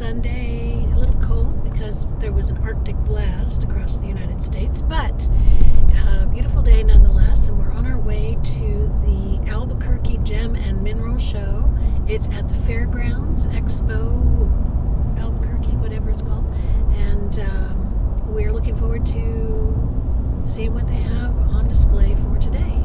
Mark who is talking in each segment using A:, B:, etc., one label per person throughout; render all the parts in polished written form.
A: Sunday, a little cold because there was an Arctic blast across the United States, but a beautiful day nonetheless, and we're on our way to the Albuquerque Gem and Mineral Show. It's at the Fairgrounds, Expo, Albuquerque, whatever it's called, and we're looking forward to seeing what they have on display for today.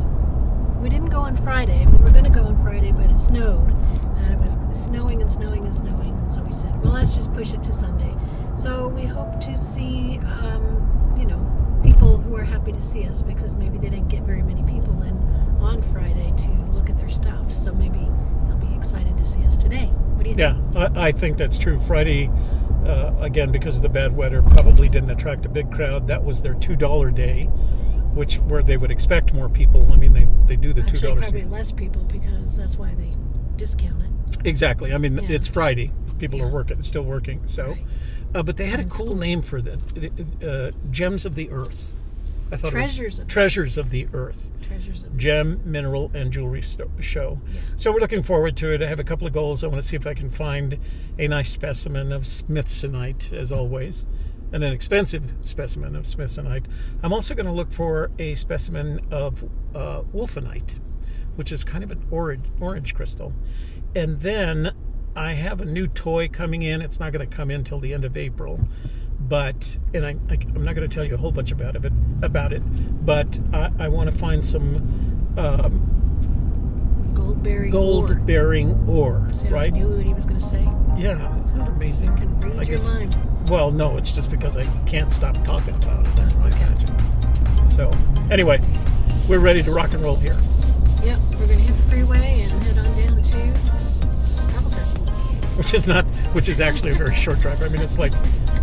A: We didn't go on Friday. We were going to go on Friday, but it snowed. And it was snowing and snowing and snowing. And so we said, well, let's just push it to Sunday. So we hope to see, people who are happy to see us, because maybe they didn't get very many people in on Friday to look at their stuff. So maybe they'll be excited to see us today. What do you think?
B: Yeah, I think that's true. Friday, again, because of the bad weather, probably didn't attract a big crowd. That was their $2 day, where they would expect more people. I mean, they do the $2.
A: Actually, probably less people, because that's why they discount it.
B: Exactly. I mean,
A: Yeah.
B: It's Friday. People are still working. So,
A: Right.
B: but they had a cool name for that. Gems of the Earth. I thought
A: Treasures of
B: Treasures of the Earth.
A: Treasures of
B: Gem, Mineral, and Jewelry Show.
A: Yeah.
B: So we're looking forward to it. I have a couple of goals. I want to see if I can find a nice specimen of smithsonite, as always, and an expensive specimen of smithsonite. I'm also going to look for a specimen of wolfenite, which is kind of an orange crystal. And then I have a new toy coming in. It's not going to come in till the end of April, but I'm not going to tell you a whole bunch about it. But I want to find some gold-bearing ore.
A: See,
B: right?
A: I knew what he was going to say.
B: Yeah, isn't that amazing?
A: I can read your mind.
B: Well, no, it's just because I can't stop talking about it. I imagine. So, anyway, we're ready to rock and roll here.
A: Yep, we're going to hit the freeway and head on down to Albuquerque.
B: Which is actually a very short drive. I mean, it's like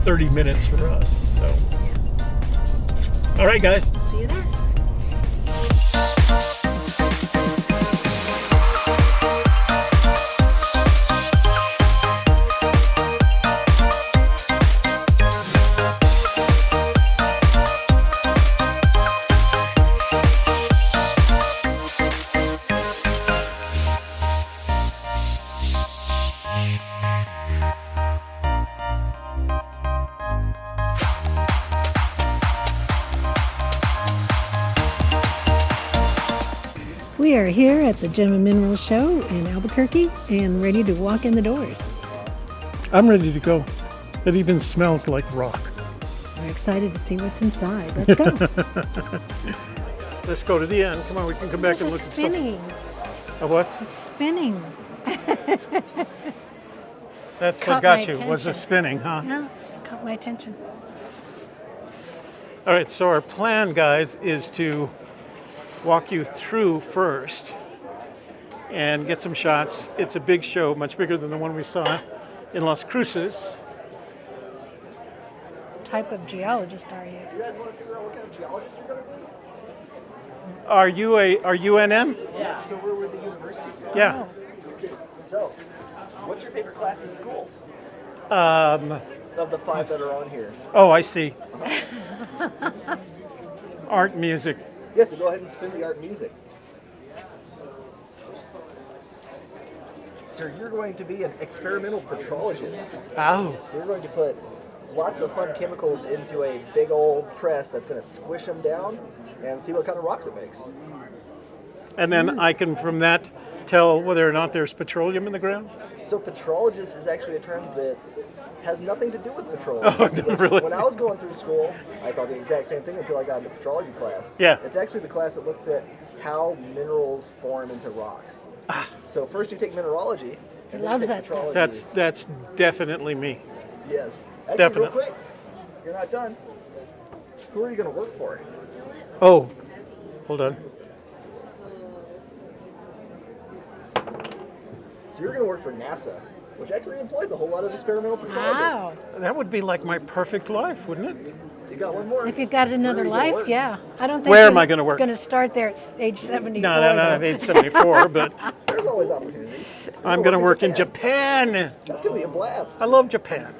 B: 30 minutes for us. So,
A: Yeah.
B: All right, guys.
A: See you there. We are here at the Gem and Mineral Show in Albuquerque and ready to walk in the doors.
B: I'm ready to go. It even smells like rock.
A: We're excited to see what's inside. Let's go.
B: Let's go to the end. Come on, we can come back and look at stuff.
A: Spinning.
B: A what?
A: It's spinning.
B: That's
A: Caught
B: what got
A: my
B: you, was the
A: attention.
B: spinning, huh?
A: Yeah, caught my attention.
B: All right, so our plan, guys, is to walk you through first and get some shots. It's a big show, much bigger than the one we saw in Las Cruces.
A: What type of geologist are you?
C: You guys want to figure out what kind of geologist you're going to be?
B: Are you NM?
C: Yeah. So we're with the university.
B: Yeah.
C: So, what's your favorite class in school?
B: Um,
C: Of the 5 that are on here.
B: oh, I see. Art, music.
C: Yeah, so go ahead and spin the art and music. So you're going to be an experimental petrologist.
B: Oh,
C: So you're going to put lots of fun chemicals into a big old press that's going to squish them down and see what kind of rocks it makes.
B: and then I can, from that, tell whether or not there's petroleum in the ground?
C: So petrologist is actually a term that has nothing to do with petroleum.
B: Oh, really?
C: When I was going through school, I thought the exact same thing until I got into petrology class.
B: Yeah.
C: It's actually the class that looks at how minerals form into rocks. So first you take mineralogy, and then
A: Loves
C: you take
A: that stuff.
C: petrology.
B: That's definitely me.
C: Yes. Actually,
B: Definite.
C: real quick, you're not done. Who are you going to work for?
B: Oh, hold on.
C: So you're going to work for NASA, which actually employs a whole lot of experimental petrologists.
A: Wow.
B: That would be like my perfect life, wouldn't it?
C: You got one more.
A: If you've got another
C: Where are you gonna
A: life,
C: work?
A: yeah. I don't think
B: Where
A: you're
B: am I gonna work?
A: going to start there at age 74.
B: No,
A: though.
B: age 74, but
C: There's always opportunities.
B: I'm going to work in Japan.
C: That's going to be a blast.
B: I love Japan.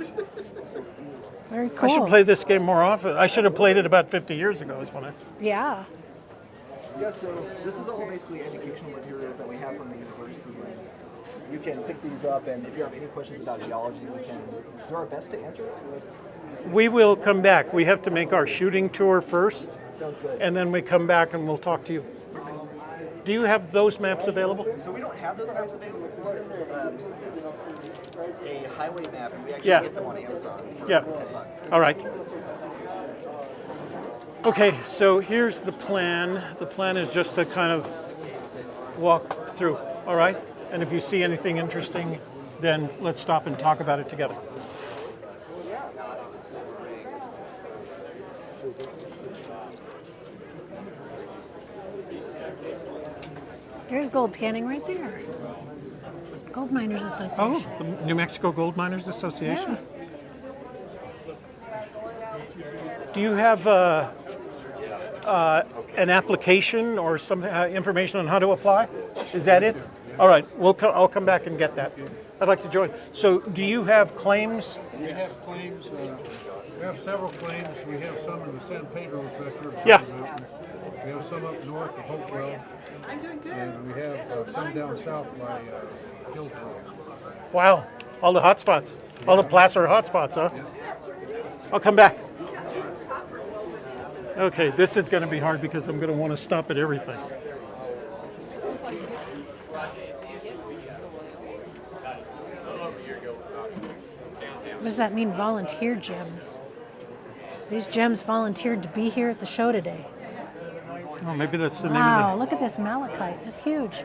A: Very cool.
B: I should play this game more often. I should have played it about 50 years ago is when I...
A: Yeah.
C: Yeah, so this is all basically educational materials that we have from the university. You can pick these up, and if you have any questions about geology, we can do our best to answer them.
B: We will come back. We have to make our shooting tour first,
C: Sounds good.
B: and then we come back and we'll talk to you. Do you have those maps available?
C: So we don't have those maps available. It's a highway map, and we actually
B: Yeah.
C: get them on Amazon for
B: Yeah.
C: $10.
B: All right. Okay, so here's the plan. The plan is just to kind of walk through, all right? And if you see anything interesting, then let's stop and talk about it together.
A: There's gold panning right there. Gold Miners Association.
B: Oh, the New Mexico Gold Miners Association. Do you have an application or some information on how to apply? Is that it? All right, I'll come back and get that. I'd like to join. So, do you have claims?
D: We have claims. We have several claims. We have some in the San Pedro sector.
B: Yeah.
D: We have some up north of Hopewell. And we have some down south by Hillsborough.
B: Wow, all the hot spots, all the placer hot spots, huh? I'll come back. Okay, this is going to be hard because I'm going to want to stop at everything.
A: What does that mean, volunteer gems? These gems volunteered to be here at the show today.
B: Oh, maybe that's the name
A: Wow,
B: of
A: look at this malachite. That's huge.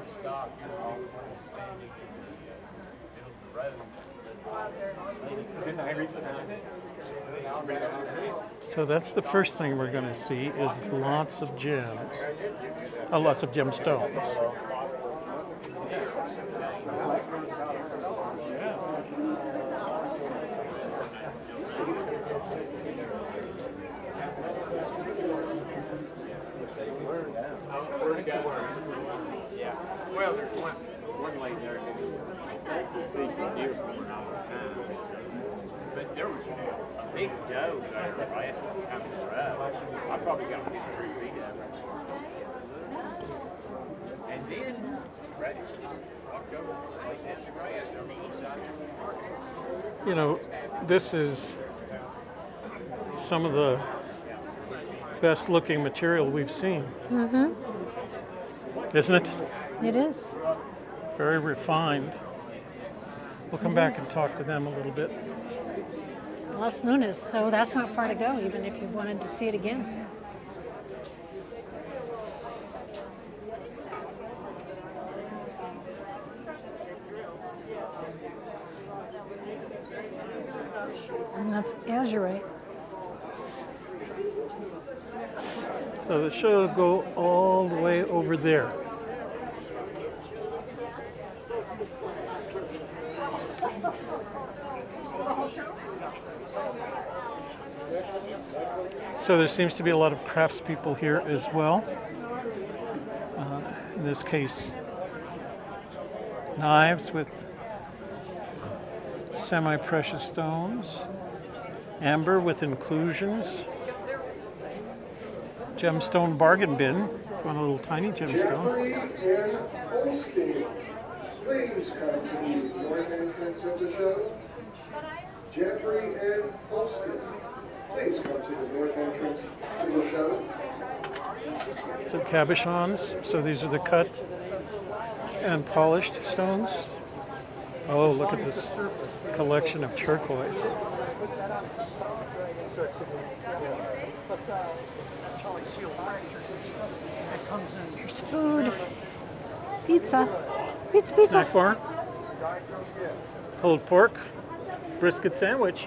B: So that's the first thing we're going to see is lots of gems, lots of gemstones.
E: Well, there's one lady there who feeds the deer for her all the time. But there was a big doe there last time we were up. I probably got 3 feet of her. And then Brady just walked over and played in the grass over the side of the park.
B: You know, this is some of the best looking material we've seen. Mm-hmm. Isn't it?
A: It is.
B: Very refined. We'll come back and talk to them a little bit.
A: Las Lunas, so that's not far to go, even if you wanted to see it again. And that's azurite.
B: So the show will go all the way over there. So there seems to be a lot of craftspeople here as well. In this case, knives with semi-precious stones, amber with inclusions, gemstone bargain bin, one little tiny gemstone.
F: Jeffrey and Holstein, please come to the north entrance of the show. Jeffrey and Holstein, please come to the north entrance to the show.
B: Some cabochons. So these are the cut and polished stones. Oh, look at this collection of turquoise.
A: Here's food. Pizza. Pizza, pizza.
B: Snack bar. Pulled pork. Brisket sandwich.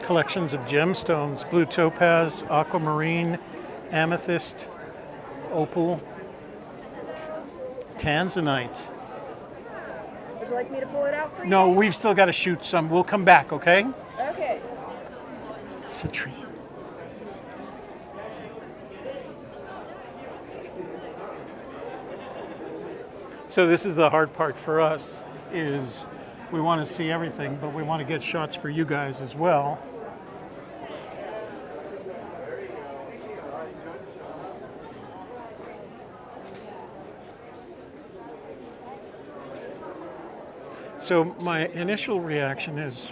B: Collections of gemstones, blue topaz, aquamarine, amethyst, opal, tanzanite.
G: Would you like me to pull it out for you?
B: No, we've still got to shoot some. We'll come back, okay?
G: Okay.
B: Citrine. So this is the hard part for us, is we want to see everything, but we want to get shots for you guys as well. So my initial reaction is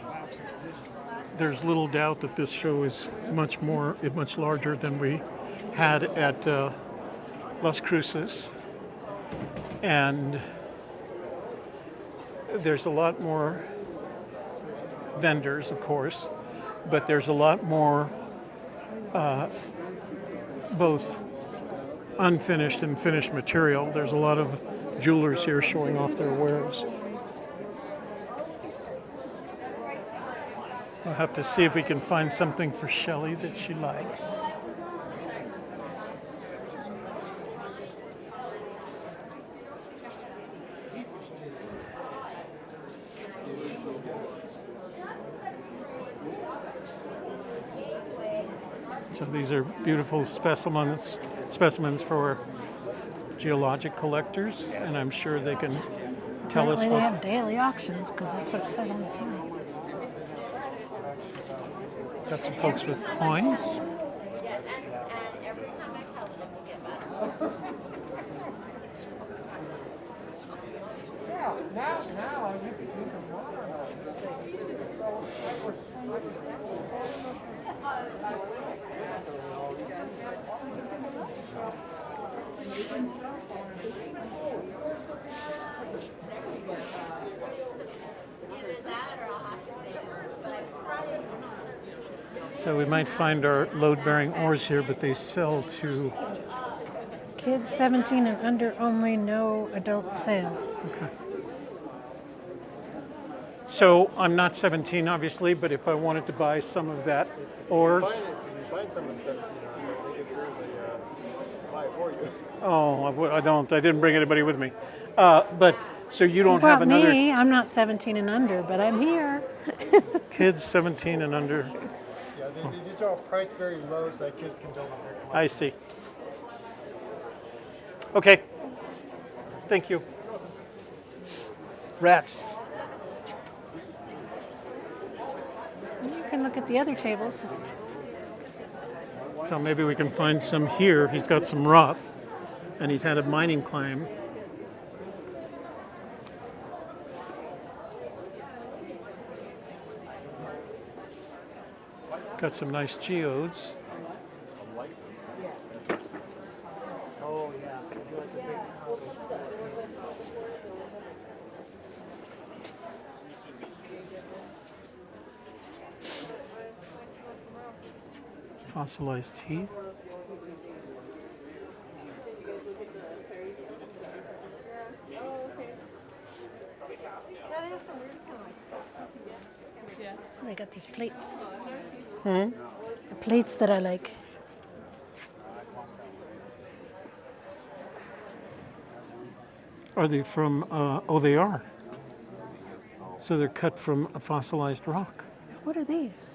B: there's little doubt that this show is much larger than we had at Las Cruces. And there's a lot more vendors, of course, but there's a lot more both unfinished and finished material. There's a lot of jewelers here showing off their wares. We'll have to see if we can find something for Shelley that she likes. So these are beautiful specimens for geologic collectors, and I'm sure they can tell us
A: Apparently
B: what...
A: they have daily auctions, because that's what it says on the sign.
B: Got some folks with coins. So we might find our load-bearing ores here, but they sell to...
A: Kids 17 and under only, no adult sales.
B: Okay. So I'm not 17, obviously, but if I wanted to buy some of that ores...
C: If you find someone 17 they could certainly buy it for you.
B: Oh, I don't. I didn't bring anybody with me. But so you don't have another...
A: me, I'm not 17 and under, but I'm here.
B: Kids 17 and under.
C: Yeah, these are all priced very low so that kids can build up their collections.
B: I see. Okay. Thank you. Rats.
A: You can look at the other tables.
B: So maybe we can find some here. He's got some rough, and he's had a mining claim. Got some nice geodes.
C: Oh, yeah. You like the big
B: Fossilized teeth.
A: They got these plates. The plates that I like.
B: Are they from, oh, they are. So they're cut from a fossilized rock.
A: What are these?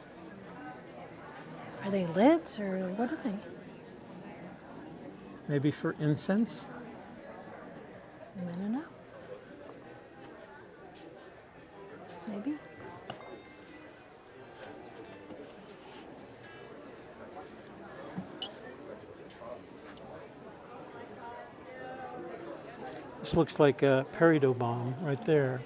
A: Are they lids or what are they?
B: Maybe for incense?
A: I don't know. Maybe.
B: This looks like a peridot bomb right there.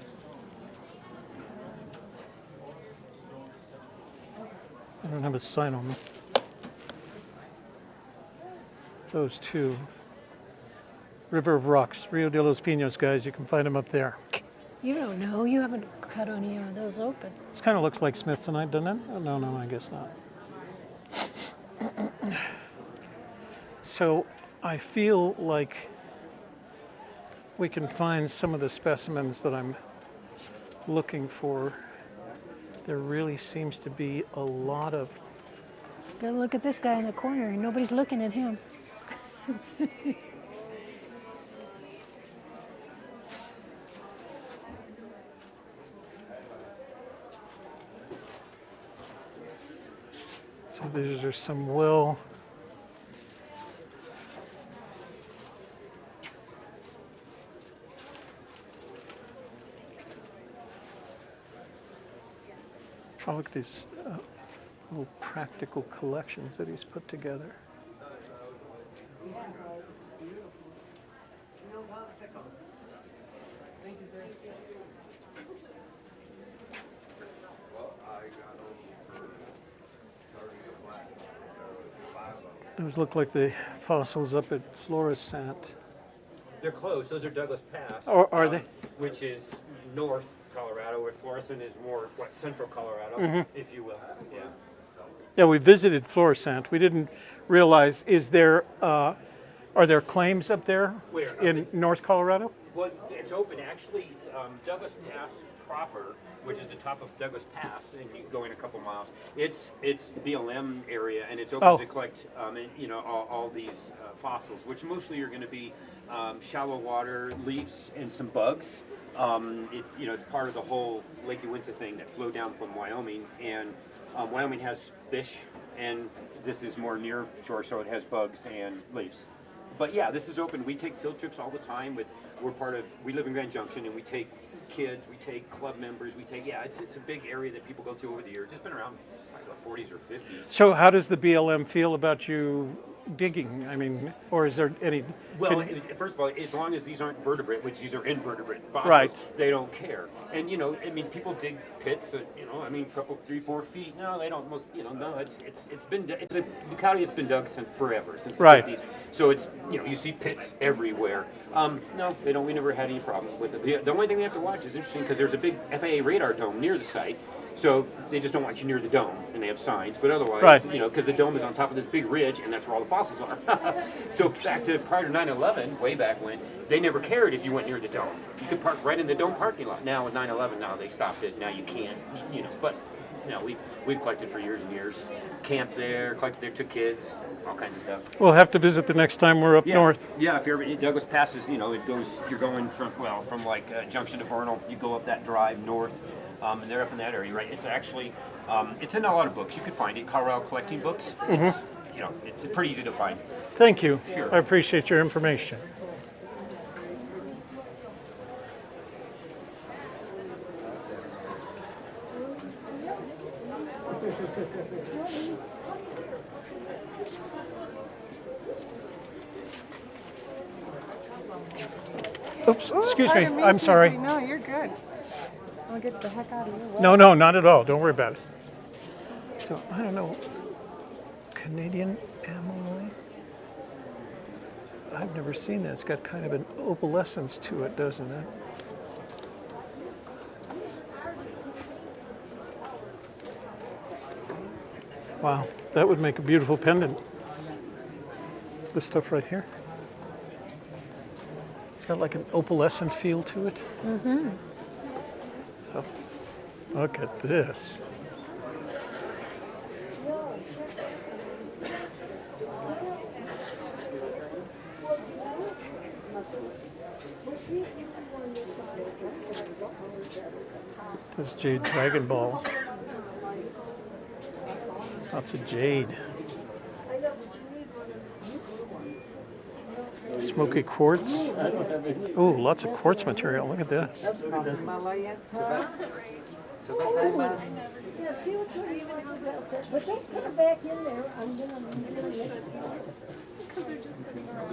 B: I don't have a sign on them. Those two. River of Rocks, Rio de los Pinos, guys. You can find them up there.
A: You don't know. You haven't cut any of those open.
B: This kind of looks like Smithsonite, doesn't it? Oh, no, I guess not. So I feel like we can find some of the specimens that I'm looking for. There really seems to be a lot of...
A: Go look at this guy in the corner and nobody's looking at him.
B: So these are some well... Oh, look at these little practical collections that he's put together. Those look like the fossils up at Florissant.
E: They're close. Those are Douglas Pass.
B: Or are they?
E: Which is north Colorado, where Florissant is more, central Colorado, if you will. Yeah.
B: Yeah, we visited Florissant. We didn't realize, are there claims up there
E: Where?
B: in North Colorado?
E: Well, it's open. Actually, Douglas Pass proper, which is the top of Douglas Pass, and you go in a couple miles. It's BLM area, and it's open to collect, all these fossils, which mostly are going to be shallow water leaves and some bugs. It's part of the whole Lake Uinta thing that flowed down from Wyoming, and Wyoming has fish, and this is more near shore, so it has bugs and leaves. But yeah, this is open. We take field trips all the time. We live in Grand Junction, and we take kids, we take club members, it's a big area that people go to over the years. It's been around like the 40s or 50s.
B: So how does the BLM feel about you digging? I mean, or is there any...
E: Well, first of all, as long as these aren't vertebrate, which these are invertebrate fossils,
B: right,
E: they don't care. And, people dig pits, a couple, 3-4 feet. No, they don't, the county has been dug since forever, since the 50s. So it's, you see pits everywhere. No, they don't, we never had any problem with it. The only thing we have to watch is interesting because there's a big FAA radar dome near the site. So they just don't want you near the dome, and they have signs. But otherwise, because the dome is on top of this big ridge, and that's where all the fossils are. So back to prior to 9/11, way back when, they never cared if you went near the dome. You could park right in the dome parking lot. Now with 9/11, now they stopped it. Now you can't. But we've collected for years and years. Camped there, collected there, took kids, all kinds of stuff.
B: We'll have to visit the next time we're up north.
E: Yeah, if you're ever, Douglas passes, it goes. You're going from like Junction to Vernal. You go up that drive north. And they're up in that area, right? It's actually, it's in a lot of books. You could find it, Colorado collecting books. It's pretty easy to find.
B: Thank you.
E: Sure.
B: I appreciate your information. Oops, excuse me. I'm sorry.
G: No, you're good. I'll get the heck out of your way.
B: No, not at all. Don't worry about it. So, I don't know. Canadian ammoy? I've never seen that. It's got kind of an opalescence to it, doesn't it? Wow, that would make a beautiful pendant. This stuff right here. It's got like an opalescent feel to it.
A: Mm-hmm.
B: Oh, look at this. Those jade dragon balls. Lots of jade. Smoky quartz. Oh, lots of quartz material. Look at this.
H: That's from Himalaya.
I: Yeah, see what's what even but don't put it back in there. I'm gonna because they're just sitting around.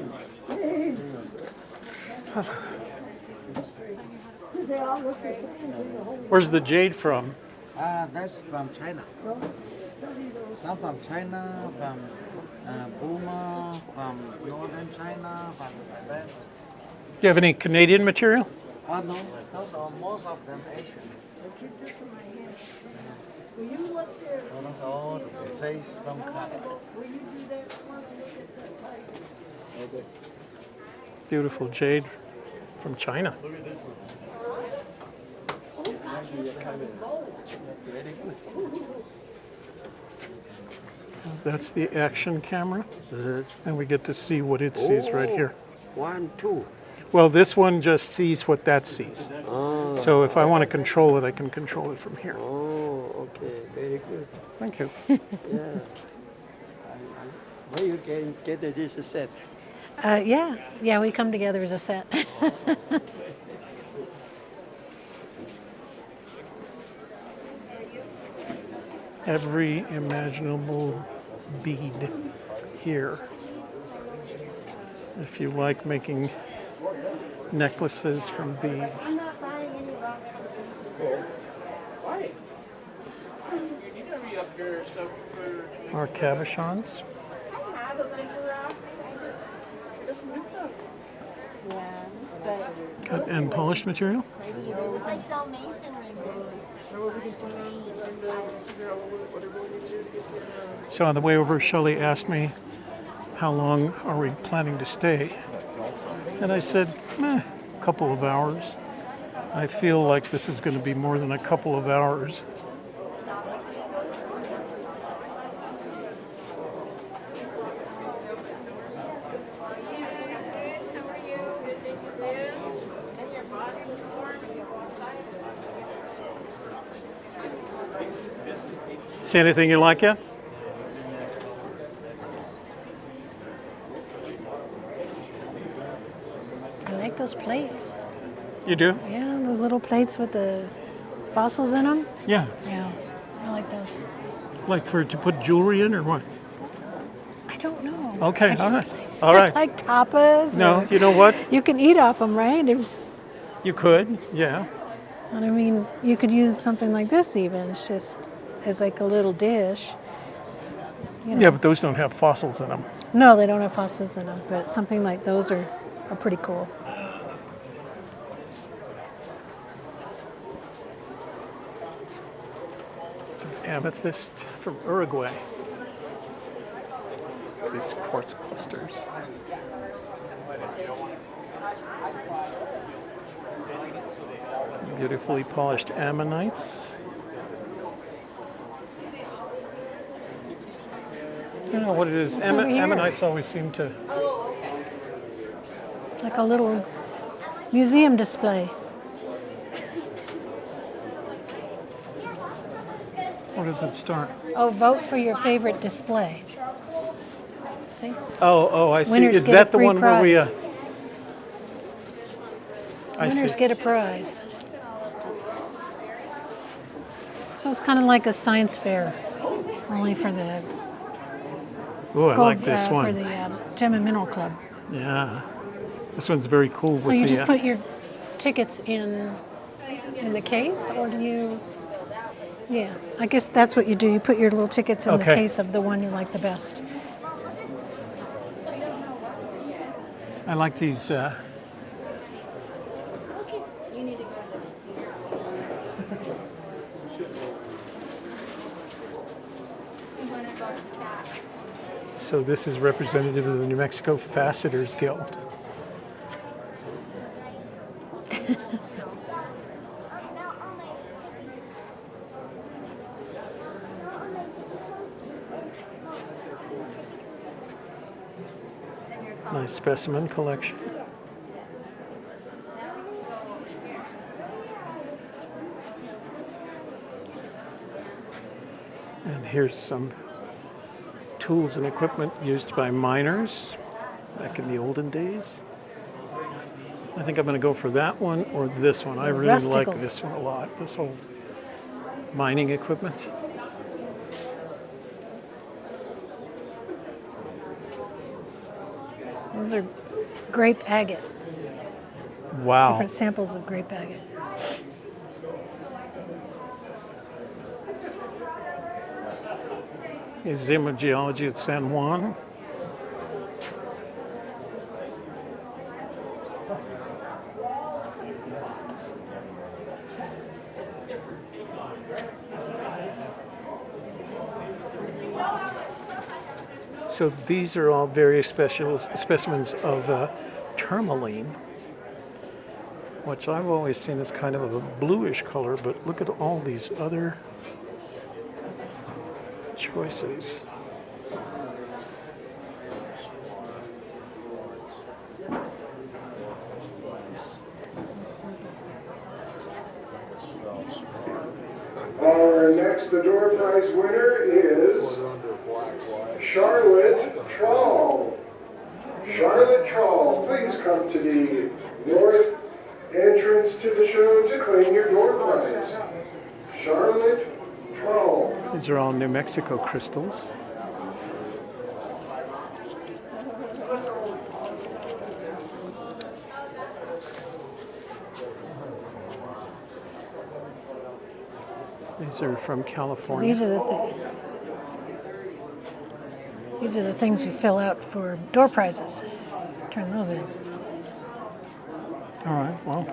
I: Because they all look the same.
B: Where's the jade from?
H: That's from China. Some from China, from Burma, from northern China, from Japan.
B: Do you have any Canadian material?
H: Oh no, those are most of them Asian.
I: Will you look there?
H: So that's all the Jays from Canada.
I: Will you do that one and look at that pipe?
H: Okay.
B: Beautiful jade from China.
H: Look at this one.
B: That's the action camera, and we get to see what it sees right here.
H: 1, 2.
B: Well, this one just sees what that sees.
H: Oh.
B: So if I want to control it, I can control it from here.
H: Oh, okay, very good.
B: Thank you.
H: Yeah. Where you can get this set?
A: Yeah, we come together as a set.
B: every imaginable bead here. If you like making necklaces from beads.
I: I'm not buying any rocks.
C: Why?
B: Or cabochons.
I: I have a bunch of rocks. Yeah, but
B: Cut and polished material.
I: like Dalmatian
B: So on the way over, Shelley asked me, how long are we planning to stay? And I said, a couple of hours. I feel like this is going to be more than a couple of hours. See anything you like yet?
A: I like those plates.
B: You do?
A: Yeah, those little plates with the fossils in them.
B: Yeah.
A: Yeah, I like those.
B: Like to put jewelry in or what?
A: I don't know.
B: Okay,
A: I
B: all right.
A: just
B: All right.
A: like tapas.
B: No,
A: or-
B: you know what?
A: You can eat off them, right?
B: You could, yeah.
A: And I mean, you could use something like this even. It's just as like a little dish. You know.
B: Yeah, but those don't have fossils in them.
A: No, they don't have fossils in them, but something like those are pretty cool.
B: It's an amethyst from Uruguay. These quartz clusters. Beautifully polished ammonites. I don't know what it is.
A: over here?
B: Ammonites always seem to.
A: It's like a little museum display.
B: Where does it start?
A: Oh, vote for your favorite display. See?
B: Oh, I see.
A: Winners
B: Is
A: get
B: that
A: a
B: the
A: free
B: one where we?
A: prize.
B: I
A: Winners
B: see.
A: get a prize. So it's kind of like a science fair, only for the
B: Oh, I
A: gold,
B: like this
A: for
B: one.
A: the Gem and Mineral Club.
B: Yeah, this one's very cool.
A: So
B: with
A: you
B: the,
A: just put your tickets in the case, or do you? Yeah, I guess that's what you do. You put your little tickets in the
B: Okay.
A: case of the one you like the best.
B: I like these. So this is representative of the New Mexico Facetters Guild. Nice specimen collection. And here's some tools and equipment used by miners back in the olden days. I think I'm going to go for that one or this one. I really
A: Rustical.
B: like this one a lot, this whole mining equipment.
A: Those are grape agate.
B: Wow.
A: Different samples of grape agate.
B: Museum of Geology at San Juan. So these are all various specimens of tourmaline, which I've always seen as kind of a bluish color, but look at all these other choices.
F: Our next door prize winner is Charlotte Troll. Charlotte Troll, please come to the north entrance to the show to claim your door prize. Charlotte Troll.
B: These are all New Mexico crystals. These are from California.
A: These are the things you fill out for door prizes. Turn those in.
B: All right, well,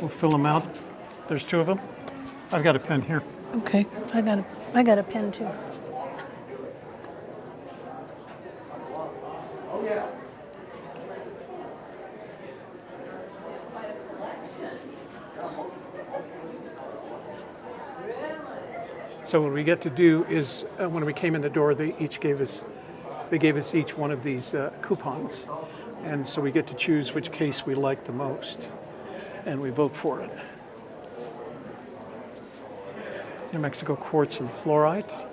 B: we'll fill them out. There's 2 of them. I've got a pen here.
A: Okay, I got a pen too.
B: So what we get to do is, when we came in the door, they gave us each one of these coupons, and so we get to choose which case we like the most, and we vote for it. New Mexico quartz and fluorite.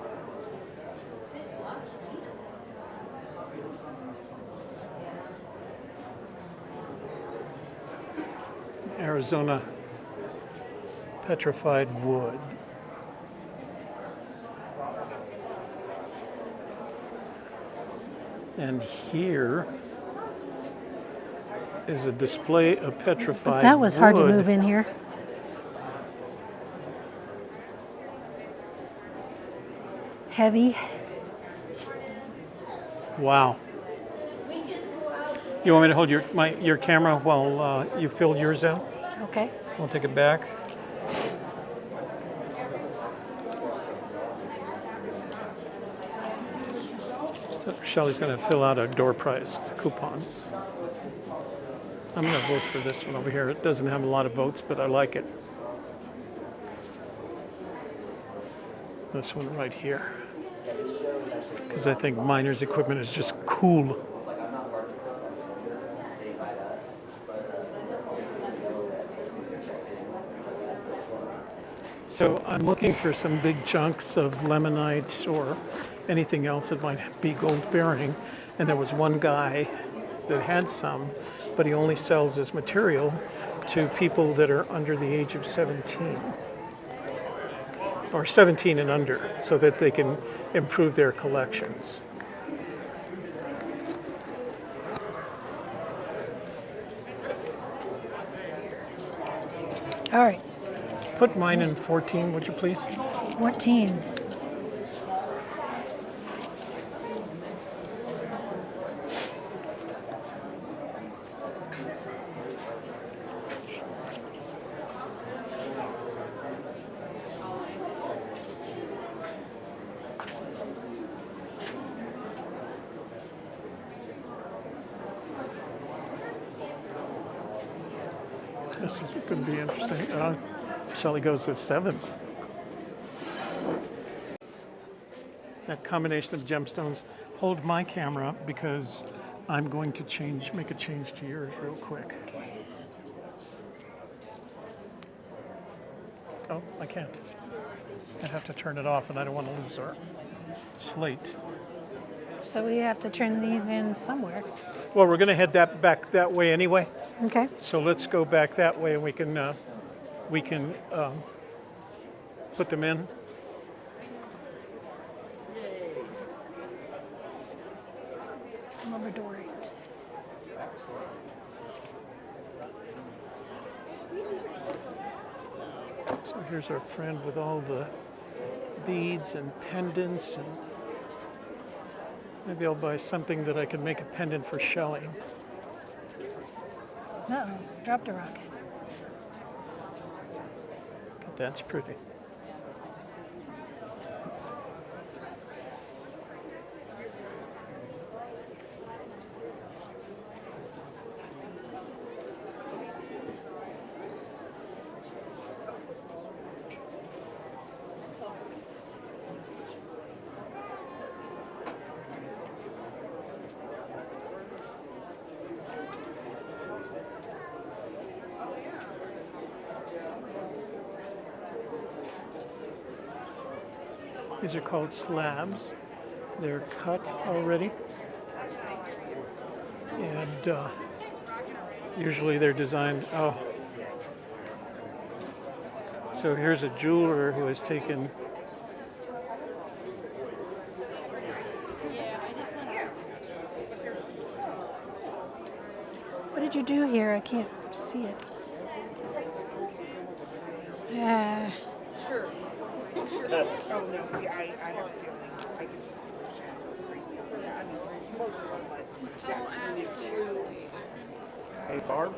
B: Arizona petrified wood. And here is a display of petrified wood.
A: But that was hard to move in here. Heavy.
B: Wow. You want me to hold your camera while you fill yours out?
A: Okay.
B: I'll take it back. So Shelley's going to fill out our door prize coupons. I'm going to vote for this one over here. It doesn't have a lot of votes, but I like it. This one right here. Because I think miner's equipment is just cool. So I'm looking for some big chunks of lemonite or anything else that might be gold bearing. And there was one guy that had some, but he only sells this material to people that are under the age of 17. Or 17 and under, so that they can improve their collections.
A: All right.
B: Put mine in 14, would you please?
A: 14.
B: This is going to be interesting. Shelley goes with 7. That combination of gemstones. Hold my camera because I'm going to make a change to yours real quick. Oh, I can't. I have to turn it off and I don't want to lose our slate.
A: So we have to turn these in somewhere.
B: Well, we're going to head back that way anyway.
A: Okay.
B: So let's go back that way and we can put them in.
A: Labradorite.
B: So here's our friend with all the beads and pendants, and maybe I'll buy something that I can make a pendant for Shelley.
A: Uh-oh, dropped a rock.
B: But that's pretty. These are called slabs. They're cut already. And usually they're designed, so here's a jeweler who has taken
A: did you do here? I can't see it.
J: Sure. Sure. Oh no, see, I have a feeling I could just see the shadow crazy over there. I mean, most of them, but that's new.
D: Hey, Barb.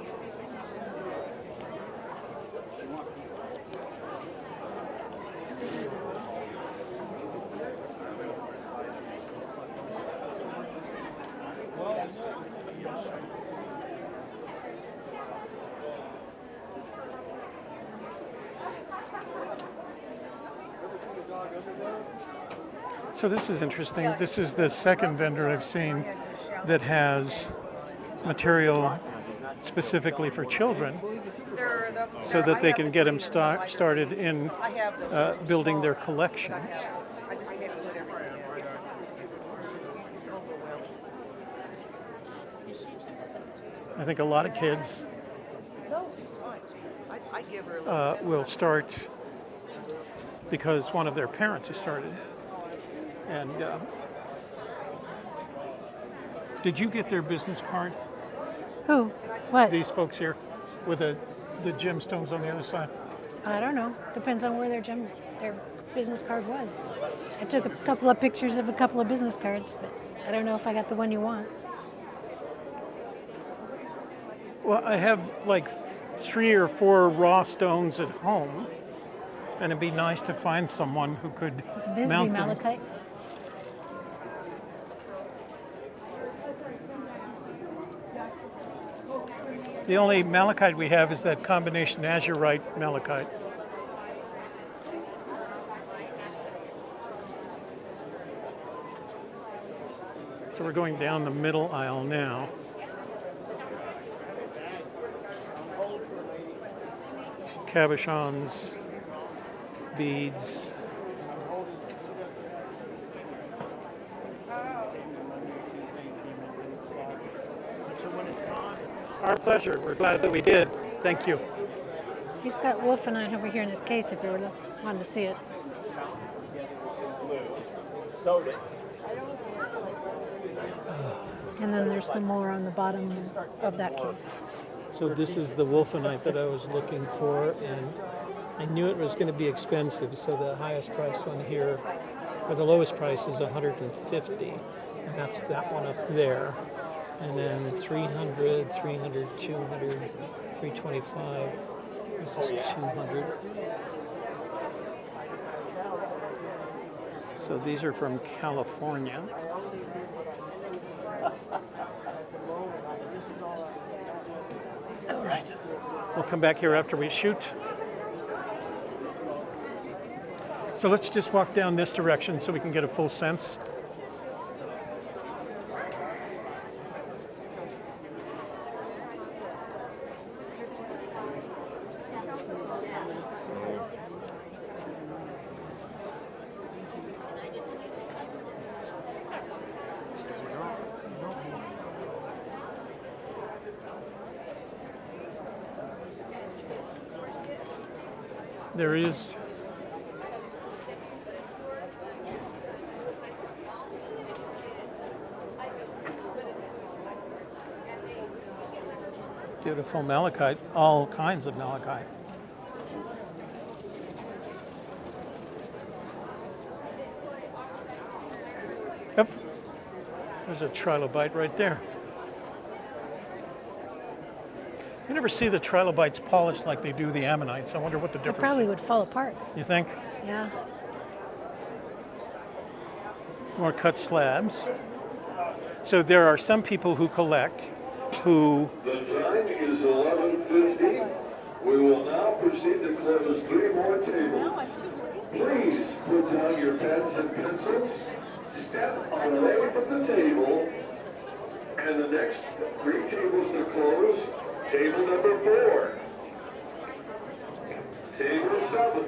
B: So this is interesting. This is the second vendor I've seen that has material specifically for children, so that they can get them started in building their collections.
J: I just can't put everything in. It's overwhelming.
B: I think a lot of kids
J: No, she's fine. I give her a little
B: will start because one of their parents has started. And did you get their business card?
A: Who? What?
B: These folks here with the gemstones on the other side.
A: I don't know. Depends on where their business card was. I took a couple of pictures of a couple of business cards, but I don't know if I got the one you want.
B: Well, I have like 3 or 4 raw stones at home, and it'd be nice to find someone who could
A: It's Bisbee
B: mount them.
A: malachite.
B: The only malachite we have is that combination azurite malachite. So we're going down the middle aisle now. Cabochons, beads. Our pleasure. We're glad that we did. Thank you.
A: He's got wolfenite over here in his case if you were wanting to see it. And then there's some more on the bottom of that case.
B: So this is the wolfenite that I was looking for, and I knew it was going to be expensive, so the highest priced one here, or the lowest price is $150, and that's that one up there. And then 300, 300, 200, 325. This is 200. So these are from California. All right. We'll come back here after we shoot. So let's just walk down this direction so we can get a full sense. There is beautiful malachite, all kinds of malachite. Yep, there's a trilobite right there. You never see the trilobites polished like they do the ammonites. I wonder what the
A: It
B: difference
A: probably
B: is.
A: would fall apart.
B: You think?
A: Yeah.
B: More cut slabs. So there are some people who collect who...
F: The time is 11:50. We will now proceed to close 3 more tables. Please put down your pens and pencils, step away from the table, and the next 3 tables to close. Table number 4, table 7,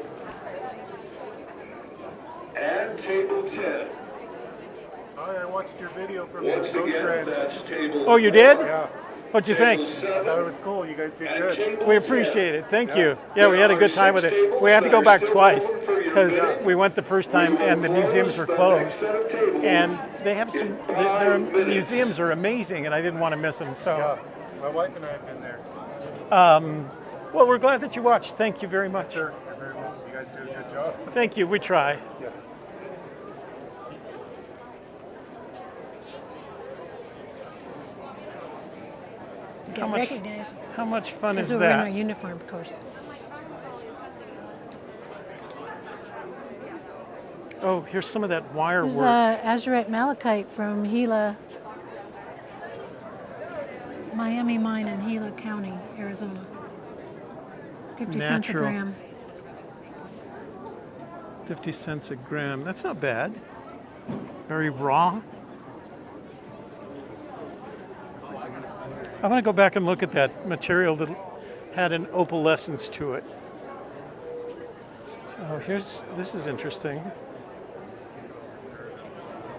F: and table 10.
D: I watched your video from
F: Once
D: Ghost
F: again,
D: Ranch.
F: that's table.
B: Oh, you did?
D: Yeah,
B: What'd you think?
D: I thought it was cool. You guys did good.
B: We appreciate it. Thank you. Yeah, we had a good time with it. We had to go back twice because we went the first time and the museums were closed. And they have some, their museums are amazing and I didn't want to miss them. So
D: My wife and I have been there.
B: Well, we're glad that you watched. Thank you very much.
D: Sure, you're very welcome. You guys do a good job.
B: Thank you. We try.
D: Yeah.
A: Get recognized.
B: How much fun is
A: Because we're in our
B: that?
A: uniform, of course.
B: Oh, here's some of that wire
A: There's
B: work.
A: azurite malachite from Gila, Miami Mine in Gila County, Arizona. 50 cents a
B: Natural.
A: gram.
B: 50 cents a gram. That's not bad. Very raw. I want to go back and look at that material that had an opalescence to it. Oh, this is interesting.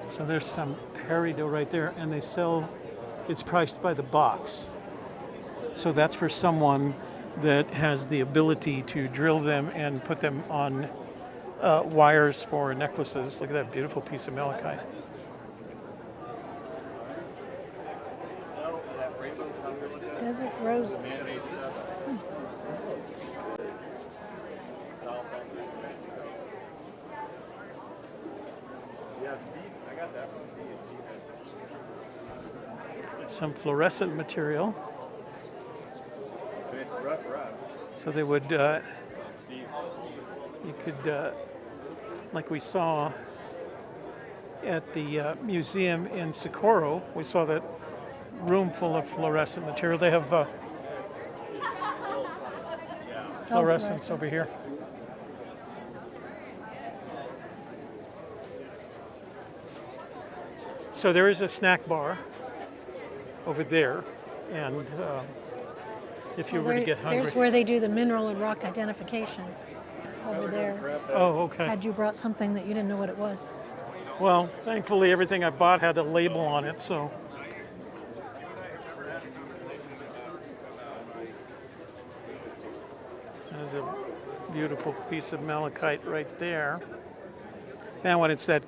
B: So there's some peridot right there, and it's priced by the box. So that's for someone that has the ability to drill them and put them on wires for necklaces. Look at that beautiful piece of malachite.
A: Desert roses.
B: Some fluorescent material.
E: It's rough.
B: So they would, you could, like we saw at the museum in Socorro, we saw that room full of fluorescent material. They have fluorescence over here. So there is a snack bar over there, and if you were to get hungry.
A: There's where they do the mineral and rock identification. Over there.
B: Oh, okay.
A: Had you brought something that you didn't know what it was?
B: Well, thankfully everything I bought had a label on it, so. There's a beautiful piece of malachite right there. Now when it's that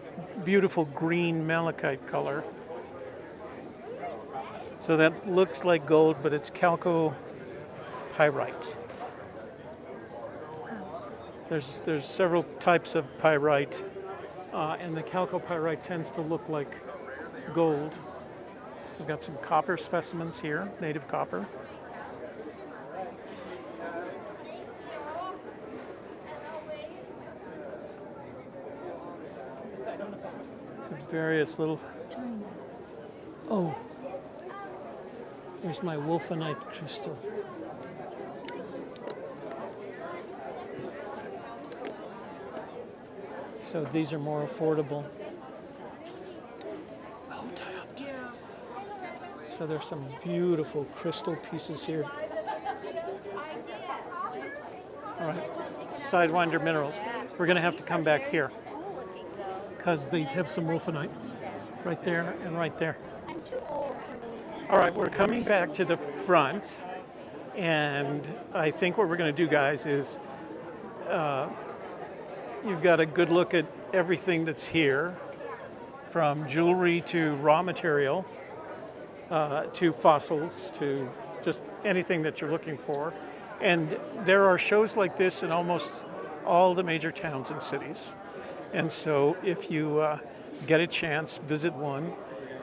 B: beautiful green malachite color. So that looks like gold, but it's chalcopyrite. There's several types of pyrite, and the chalcopyrite tends to look like gold. We've got some copper specimens here, native copper. Some various little. Oh, there's my wolfenite crystal. So these are more affordable. Oh, diopters. So there's some beautiful crystal pieces here. All right, Sidewinder Minerals. We're going to have to come back here because they have some wolfenite right there and right there. All right, we're coming back to the front, and I think what we're going to do, guys, is you've got a good look at everything that's here, from jewelry to raw material, to fossils, to just anything that you're looking for. And there are shows like this in almost all the major towns and cities. And so if you get a chance, visit one,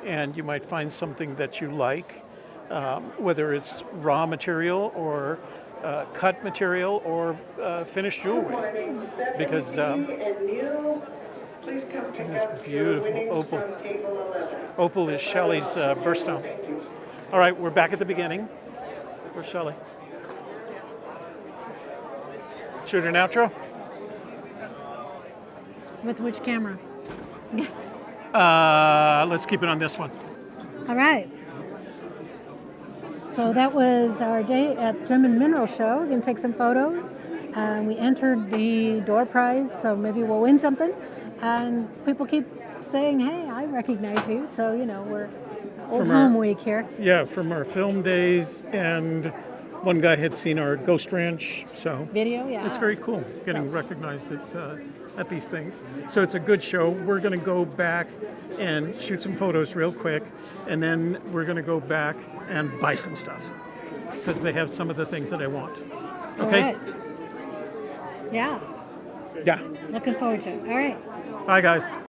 B: and you might find something that you like, whether it's raw material or cut material or finished jewelry, because this beautiful opal. Opal is Shelley's birthstone. All right, we're back at the beginning. Where's Shelley? Shoot an outro?
A: With which camera?
B: Let's keep it on this one.
A: All right. So that was our day at Gem and Mineral Show. We're going to take some photos. We entered the door prize, so maybe we'll win something. And people keep saying, hey, I recognize you. So, you know, we're old home week here.
B: Yeah, from our film days, and one guy had seen our ghost ranch. So
A: video, yeah.
B: it's very cool getting recognized at at these things. So it's a good show. We're going to go back and shoot some photos real quick, and then we're going to go back and buy some stuff because they have some of the things that I want.
A: All
B: Okay?
A: right. Yeah,
B: Yeah.
A: looking forward to it. All right.
B: Bye, guys.